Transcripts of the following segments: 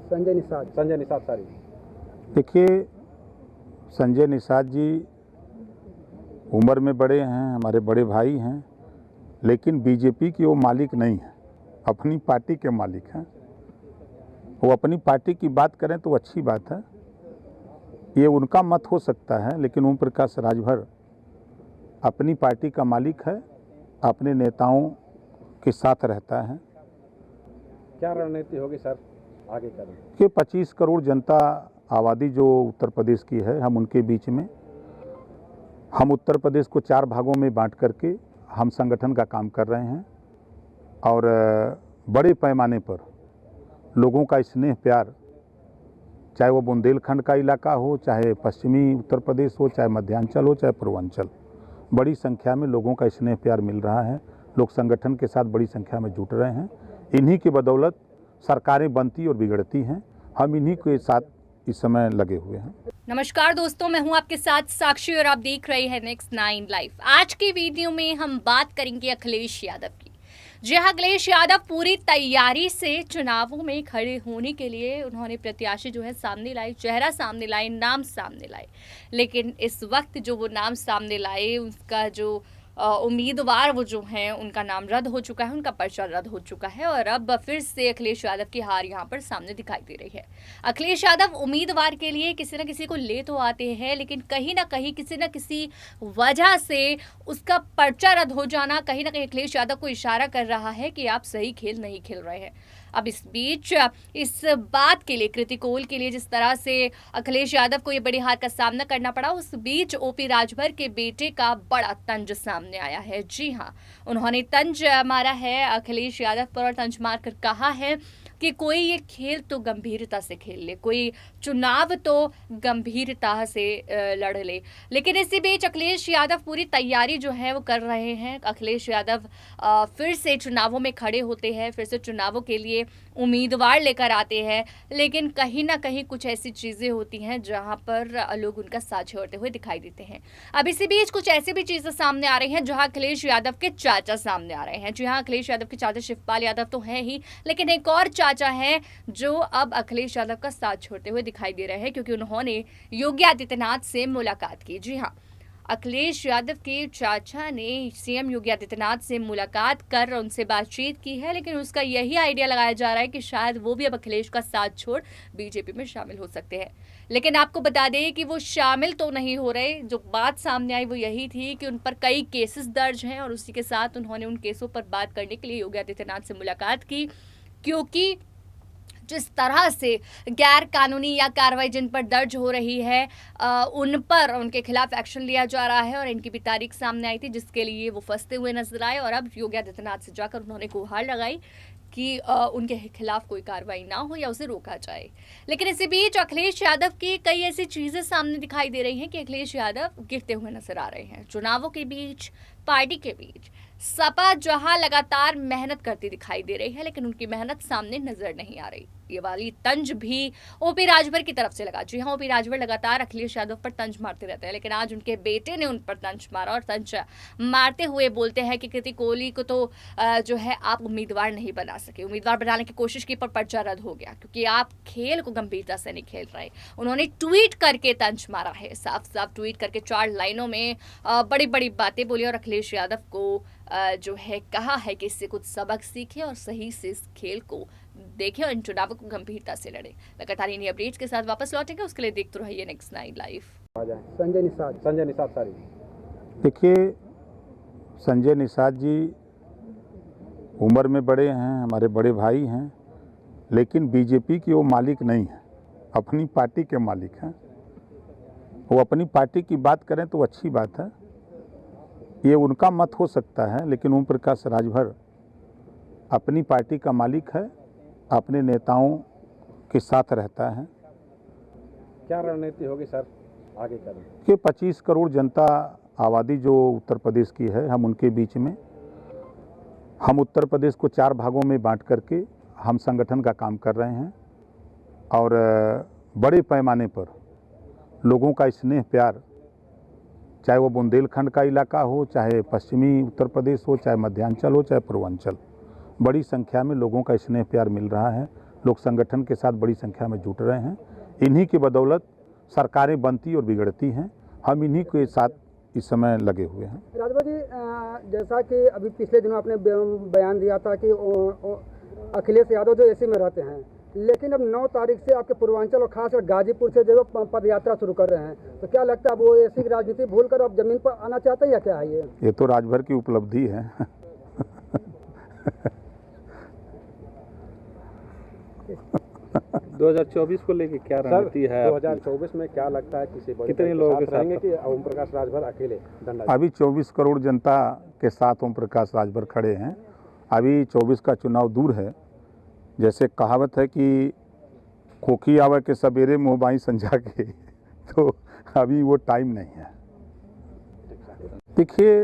संजय निषाद सारी। देखिए, संजय निषाद जी उम्र में बड़े हैं, हमारे बड़े भाई हैं, लेकिन बीजेपी के वो मालिक नहीं हैं, अपनी पार्टी के मालिक हैं। वो अपनी पार्टी की बात करें तो अच्छी बात है, ये उनका मत हो सकता है, लेकिन ओम प्रकाश राजभर अपनी पार्टी का मालिक है, अपने नेताओं के साथ रहता है। क्या रणनीति होगी सर आगे का? कि 25 करोड़ जनता आबादी जो उत्तर प्रदेश की है, हम उनके बीच में हम उत्तर प्रदेश को 4 भागों में बांट करके हम संगठन का काम कर रहे हैं और बड़े पैमाने पर लोगों का स्नेह प्यार, चाहे वो बुंदेलखंड का इलाका हो, चाहे पश्चिमी उत्तर प्रदेश हो, चाहे मध्यांचल हो, चाहे पूर्वांचल, बड़ी संख्या में लोगों का स्नेह प्यार मिल रहा है। लोग संगठन के साथ बड़ी संख्या में जुट रहे हैं। इन्हीं की बदौलत सरकारें बनती और बिगड़ती हैं। हम इन्हीं के साथ इस समय लगे हुए हैं। नमस्कार दोस्तों, मैं हूं आपके साथ साक्षी और आप देख रहे हैं नेक्स्ट 9 लाइव। आज के वीडियो में हम बात करेंगे अखिलेश यादव की। जी हाँ, अखिलेश यादव पूरी तैयारी से चुनावों में खड़े होने के लिए उन्होंने प्रत्याशी जो है सामने लाए, चेहरा सामने लाए, नाम सामने लाए। लेकिन इस वक्त जो वो नाम सामने लाए, उसका जो उम्मीदवार वो जो हैं उनका नाम रद्द हो चुका है, उनका पर्चा रद्द हो चुका है और अब फिर से अखिलेश यादव की हार यहाँ पर सामने दिखाई दे रही है। अखिलेश यादव उम्मीदवार के लिए किसी न किसी को ले तो आते हैं, लेकिन कहीं ना कहीं किसी न किसी वजह से उसका पर्चा रद्द हो जाना कहीं ना कहीं अखिलेश यादव को इशारा कर रहा है कि आप सही खेल नहीं खेल रहे हैं। अब इस बीच इस बात के लिए, कृतिकोल के लिए, जिस तरह से अखिलेश यादव को ये बड़ी हार का सामना करना पड़ा, उस बीच ओपी राजभर के बेटे का बड़ा तंज सामने आया है। जी हाँ, उन्होंने तंज मारा है अखिलेश यादव पर और तंज मारकर कहा है कि कोई ये खेल तो गंभीरता से खेल ले, कोई चुनाव तो गंभीरता से लड़ ले। लेकिन इसी बीच अखिलेश यादव पूरी तैयारी जो है वो कर रहे हैं। अखिलेश यादव फिर से चुनावों में खड़े होते हैं, फिर से चुनावों के लिए उम्मीदवार लेकर आते हैं, लेकिन कहीं ना कहीं कुछ ऐसी चीज़ें होती हैं जहां पर लोग उनका साथ छोड़ते हुए दिखाई देते हैं। अब इसी बीच कुछ ऐसी भी चीज़ें सामने आ रही हैं जहां अखिलेश यादव के चाचा सामने आ रहे हैं। जी हाँ, अखिलेश यादव के चाचा शिवपाल यादव तो हैं ही, लेकिन एक और चाचा है जो अब अखिलेश यादव का साथ छोड़ते हुए दिखाई दे रहे हैं, क्योंकि उन्होंने योगी आदित्यनाथ से मुलाकात की। जी हाँ, अखिलेश यादव के चाचा ने सीएम योगी आदित्यनाथ से मुलाकात कर उनसे बातचीत की है, लेकिन उसका यही आइडिया लगाया जा रहा है कि शायद वो भी अब अखिलेश का साथ छोड़ बीजेपी में शामिल हो सकते हैं। लेकिन आपको बता दें कि वो शामिल तो नहीं हो रहे। जो बात सामने आई वो यही थी कि उन पर कई केसेस दर्ज हैं और उसी के साथ उन्होंने उन केसों पर बात करने के लिए योगी आदित्यनाथ से मुलाकात की, क्योंकि जिस तरह से गैर कानूनी या कार्रवाई जिन पर दर्ज हो रही है उन पर उनके खिलाफ एक्शन लिया जा रहा है और इनकी भी तारीख सामने आई थी, जिसके लिए वो फंसते हुए नजर आए और अब योगी आदित्यनाथ से जाकर उन्होंने गुहार लगाई कि उनके खिलाफ कोई कार्रवाई ना हो या उसे रोका जाए। लेकिन इसी बीच अखिलेश यादव की कई ऐसी चीज़ें सामने दिखाई दे रही हैं कि अखिलेश यादव गिरते हुए नजर आ रहे हैं। चुनावों के बीच, पार्टी के बीच सपा जहां लगातार मेहनत करती दिखाई दे रही है, लेकिन उनकी मेहनत सामने नजर नहीं आ रही। ये वाली तंज भी ओपी राजभर की तरफ से लगा। जी हाँ, ओपी राजभर लगातार अखिलेश यादव पर तंज मारते रहते हैं, लेकिन आज उनके बेटे ने उन पर तंज मारा और तंज मारते हुए बोलते हैं कि कृति कोहली को तो जो है आप उम्मीदवार नहीं बना सके, उम्मीदवार बनाने की कोशिश की पर पर्चा रद्द हो गया क्योंकि आप खेल को गंभीरता से नहीं खेल रहे। उन्होंने ट्वीट करके तंज मारा है, साफ साफ ट्वीट करके 4 लाइनों में बड़ी बड़ी बातें बोली और अखिलेश यादव को जो है कहा है कि इससे कुछ सबक सीखे और सही से इस खेल को देखें और इन चुनावों को गंभीरता से लड़े। लगातार इन्हीं अपडेट्स के साथ वापस लौटेंगे, उसके लिए देखते रहिए नेक्स्ट 9 लाइव। संजय निषाद सारी। देखिए, संजय निषाद जी उम्र में बड़े हैं, हमारे बड़े भाई हैं, लेकिन बीजेपी के वो मालिक नहीं हैं, अपनी पार्टी के मालिक हैं। वो अपनी पार्टी की बात करें तो अच्छी बात है, ये उनका मत हो सकता है, लेकिन ओम प्रकाश राजभर अपनी पार्टी का मालिक है, अपने नेताओं के साथ रहता है। क्या रणनीति होगी सर आगे का? कि 25 करोड़ जनता आबादी जो उत्तर प्रदेश की है, हम उनके बीच में हम उत्तर प्रदेश को 4 भागों में बांट करके हम संगठन का काम कर रहे हैं और बड़े पैमाने पर लोगों का स्नेह प्यार, चाहे वो बुंदेलखंड का इलाका हो, चाहे पश्चिमी उत्तर प्रदेश हो, चाहे मध्यांचल हो, चाहे पूर्वांचल, बड़ी संख्या में लोगों का स्नेह प्यार मिल रहा है। लोग संगठन के साथ बड़ी संख्या में जुट रहे हैं। इन्हीं की बदौलत सरकारें बनती और बिगड़ती हैं। हम इन्हीं के साथ इस समय लगे हुए हैं। राजभर जी, जैसा कि अभी पिछले दिनों आपने बयान दिया था कि अखिलेश यादव जो एसी में रहते हैं, लेकिन अब 9 तारीख से आपके पूर्वांचल और खासकर गाजीपुर से जो पद यात्रा शुरू कर रहे हैं, तो क्या लगता है वो एसी की राजनीति भूल कर अब जमीन पर आना चाहते हैं या क्या है ये तो राजभर की उपलब्धि है। 2024 को लेके क्या रणनीति है? 2024 में क्या लगता है कितने लोगों के साथ रहेंगे कि ओम प्रकाश राजभर अकेले दंडा? अभी 24 करोड़ जनता के साथ ओम प्रकाश राजभर खड़े हैं। अभी 24 का चुनाव दूर है। जैसे कहावत है कि खोखी आवे के सवेरे मोहबाई संझा के, तो अभी वो टाइम नहीं है। देखिए,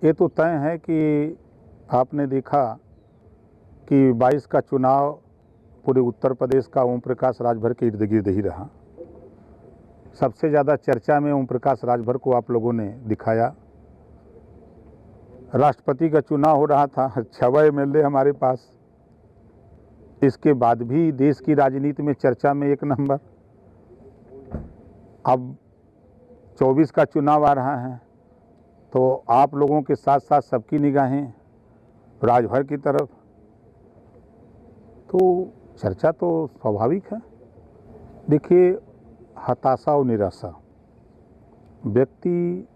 ये तो तय है कि आपने देखा कि 22 का चुनाव पूरे उत्तर प्रदेश का ओम प्रकाश राजभर के इर्द गिर्द ही रहा। सबसे ज़्यादा चर्चा में ओम प्रकाश राजभर को आप लोगों ने दिखाया। राष्ट्रपति का चुनाव हो रहा था, 6 MLA हमारे पास। इसके बाद भी देश की राजनीति में चर्चा में 1 नंबर। अब 24 का चुनाव आ रहा है, तो आप लोगों के साथ साथ सबकी निगाहें राजभर की तरफ, तो चर्चा तो स्वाभाविक है। देखिए, हताशा और निराशा, व्यक्ति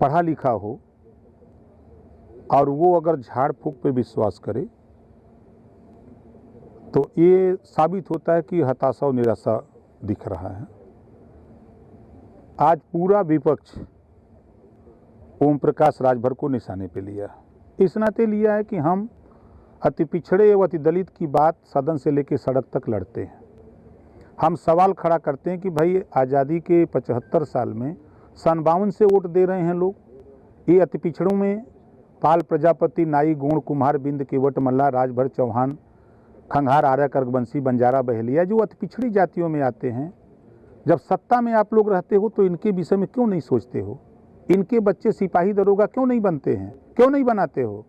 पढ़ा लिखा हो और वो अगर झाड़ फूक पे विश्वास करे तो ये साबित होता है कि हताशा और निराशा दिख रहा है। आज पूरा विपक्ष ओम प्रकाश राजभर को निशाने पे लिया। इस नाते लिया है कि हम अति पिछड़े एवं अति दलित की बात सदन से लेकर सड़क तक लड़ते हैं। हम सवाल खड़ा करते हैं कि भाई, आज़ादी के 75 साल में 52 से वोट दे रहे हैं लोग। ये अति पिछड़ों में पाल, प्रजापति, नाई, गोंड, कुम्हार, बिंद, केवट, मल्ला, राजभर, चौहान, खंघार, आर्य, कर्कवंशी, बंजारा, बहेलिया, जो अति पिछड़ी जातियों में आते हैं। जब सत्ता में आप लोग रहते हो तो इनके विषय में क्यों नहीं सोचते हो? इनके बच्चे सिपाही दरोगा क्यों नहीं बनते हैं? क्यों नहीं बनाते हो?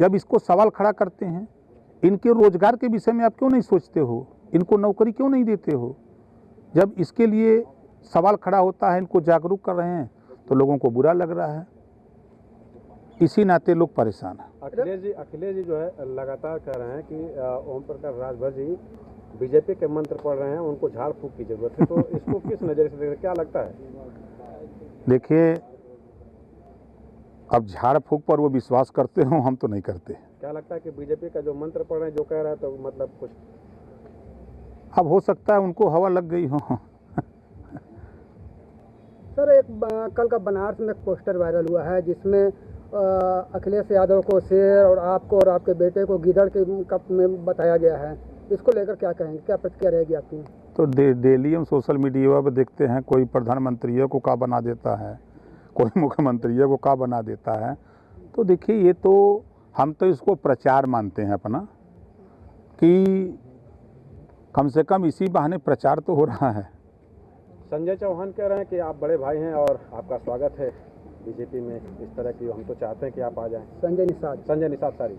जब इसको सवाल खड़ा करते हैं, इनके रोजगार के विषय में आप क्यों नहीं सोचते हो? इनको नौकरी क्यों नहीं देते हो? जब इसके लिए सवाल खड़ा होता है, इनको जागरूक कर रहे हैं, तो लोगों को बुरा लग रहा है। इसी नाते लोग परेशान हैं। अखिलेश जी जो है लगातार कह रहे हैं कि ओम प्रकाश राजभर जी बीजेपी के मंत्र पढ़ रहे हैं, उनको झाड़ फूक की जरूरत है। तो इसको किस नज़र से देख, क्या लगता है? देखिए, अब झाड़ फूक पर वो विश्वास करते हो, हम तो नहीं करते। क्या लगता है कि बीजेपी का जो मंत्र पढ़ रहे हैं, जो कह रहा है, तो मतलब कुछ अब हो सकता है उनको हवा लग गई हो। सर, एक कल का बनारस में एक पोस्टर वायरल हुआ है जिसमें अखिलेश यादव को शेर और आपको और आपके बेटे को गिदड़ के कप में बताया गया है। इसको लेकर क्या कहेंगे, क्या प्रतिक्रिया रहेगी आपकी? तो डेली हम सोशल मीडिया पर देखते हैं, कोई प्रधानमंत्री को का बना देता है, कोई मुख्यमंत्री को का बना देता है। तो देखिए, ये तो हम तो इसको प्रचार मानते हैं अपना, कि कम से कम इसी बहाने प्रचार तो हो रहा है। संजय चौहान कह रहे हैं कि आप बड़े भाई हैं और आपका स्वागत है बीजेपी में। इस तरह की हम तो चाहते हैं कि आप आ जाएं। संजय निषाद, सॉरी।